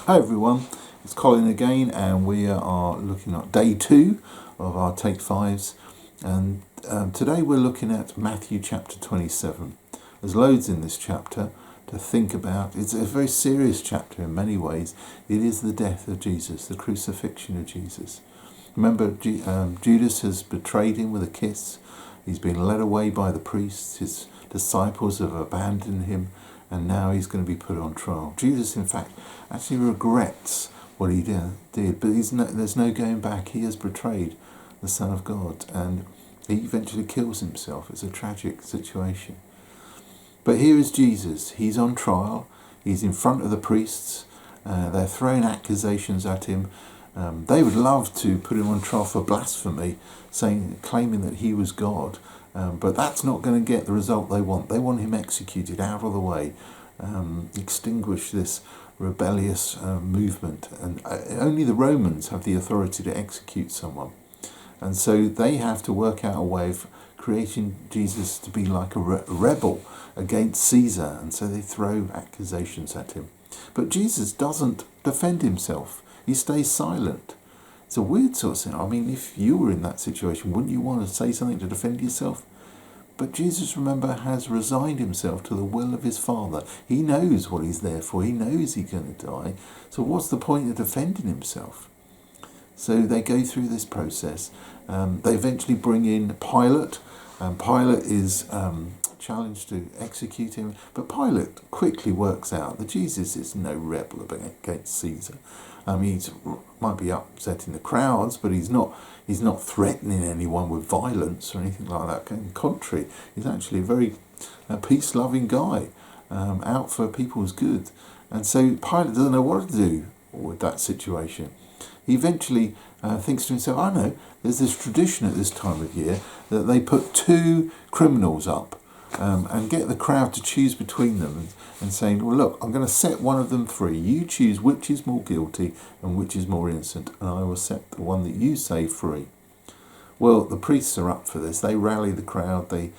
Hi everyone, it's Colin again, and we are looking at day 2 of our Take 5s, and today we're looking at Matthew chapter 27. There's loads in this chapter to think about. It's a very serious chapter in many ways. It is the death of Jesus, the crucifixion of Jesus. Remember, Judas has betrayed him with a kiss. He's been led away by the priests. His disciples have abandoned him, and now he's going to be put on trial. Judas, in fact, actually regrets what he did, but there's no going back. He has betrayed the Son of God, and he eventually kills himself. It's a tragic situation. But here is Jesus. He's on trial. He's in front of the priests. They're throwing accusations at him. They would love to put him on trial for blasphemy, claiming that he was God. But that's not going to get the result they want. They want him executed, out of the way, extinguish this rebellious movement. And only the Romans have the authority to execute someone. And so they have to work out a way of creating Jesus to be like a rebel against Caesar. And so they throw accusations at him. But Jesus doesn't defend himself. He stays silent. It's a weird sort of thing. I mean, if you were in that situation, wouldn't you want to say something to defend yourself? But Jesus, remember, has resigned himself to the will of his Father. He knows what he's there for. He knows he's going to die. So what's the point of defending himself? So they go through this process. They eventually bring in Pilate. Pilate is challenged to execute him. But Pilate quickly works out that Jesus is no rebel against Caesar. He might be upsetting the crowds, but he's not threatening anyone with violence or anything like that. On the contrary, he's actually a very peace-loving guy, out for people's good. And so Pilate doesn't know what to do with that situation. He eventually thinks to himself, I know, there's this tradition at this time of year that they put 2 criminals up and get the crowd to choose between them and saying, well, look, I'm going to set one of them free. You choose which is more guilty and which is more innocent, and I will set the one that you say free. Well, the priests are up for this. They rally the crowd. They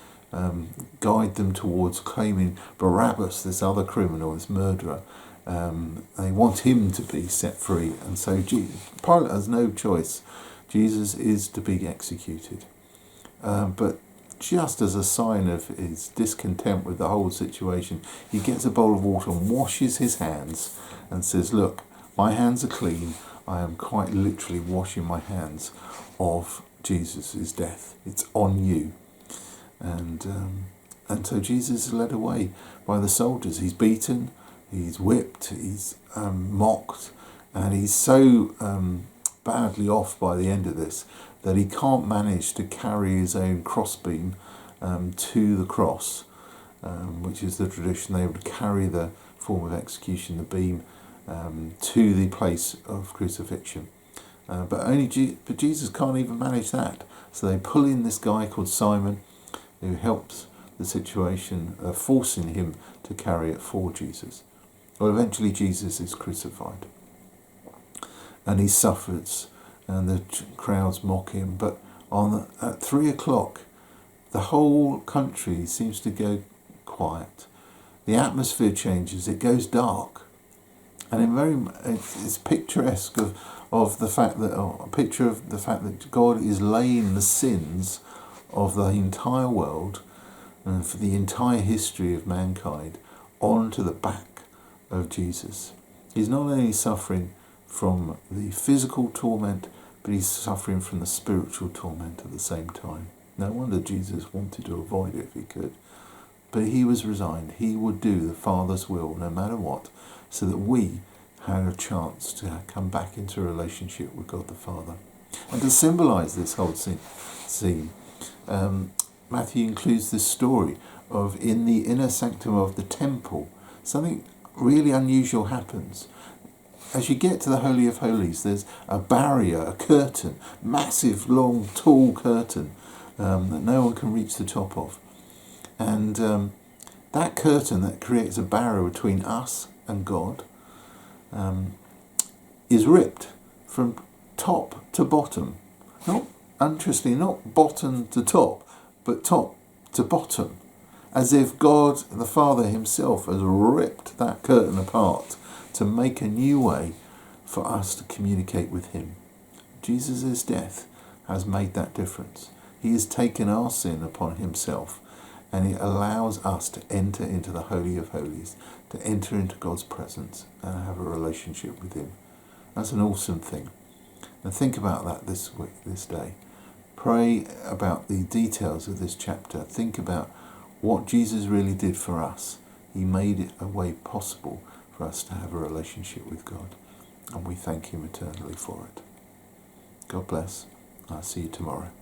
guide them towards claiming Barabbas, this other criminal, this murderer. They want him to be set free. And so Pilate has no choice. Jesus is to be executed. But just as a sign of his discontent with the whole situation, he gets a bowl of water and washes his hands and says, look, my hands are clean. I am quite literally washing my hands of Jesus' death. It's on you. And so Jesus is led away by the soldiers. He's beaten, he's whipped, he's mocked, and he's so badly off by the end of this that he can't manage to carry his own crossbeam to the cross, which is the tradition. They would carry the form of execution, the beam, to the place of crucifixion. But Jesus can't even manage that. So they pull in this guy called Simon, who helps the situation, forcing him to carry it for Jesus. Well, eventually Jesus is crucified, and he suffers, and the crowds mock him. But at 3 o'clock, the whole country seems to go quiet. The atmosphere changes. It goes dark, and it's picturesque of the fact that, a picture of the fact that God is laying the sins of the entire world and for the entire history of mankind onto the back of Jesus. He's not only suffering from the physical torment, but he's suffering from the spiritual torment at the same time. No wonder Jesus wanted to avoid it if he could. But he was resigned. He would do the Father's will no matter what, so that we had a chance to come back into a relationship with God the Father. And to symbolise this whole scene, Matthew includes this story of, in the inner sanctum of the temple, something really unusual happens. As you get to the Holy of Holies, there's a barrier, a curtain, massive, long, tall curtain that no one can reach the top of. And that curtain that creates a barrier between us and God is ripped from top to bottom. Not bottom to top, but top to bottom. As if God, the Father himself, has ripped that curtain apart to make a new way for us to communicate with him. Jesus' death has made that difference. He has taken our sin upon himself, and it allows us to enter into the Holy of Holies, to enter into God's presence and have a relationship with him. That's an awesome thing. And think about that this week, this day. Pray about the details of this chapter. Think about what Jesus really did for us. He made it a way possible for us to have a relationship with God. And we thank him eternally for it. God bless. I'll see you tomorrow.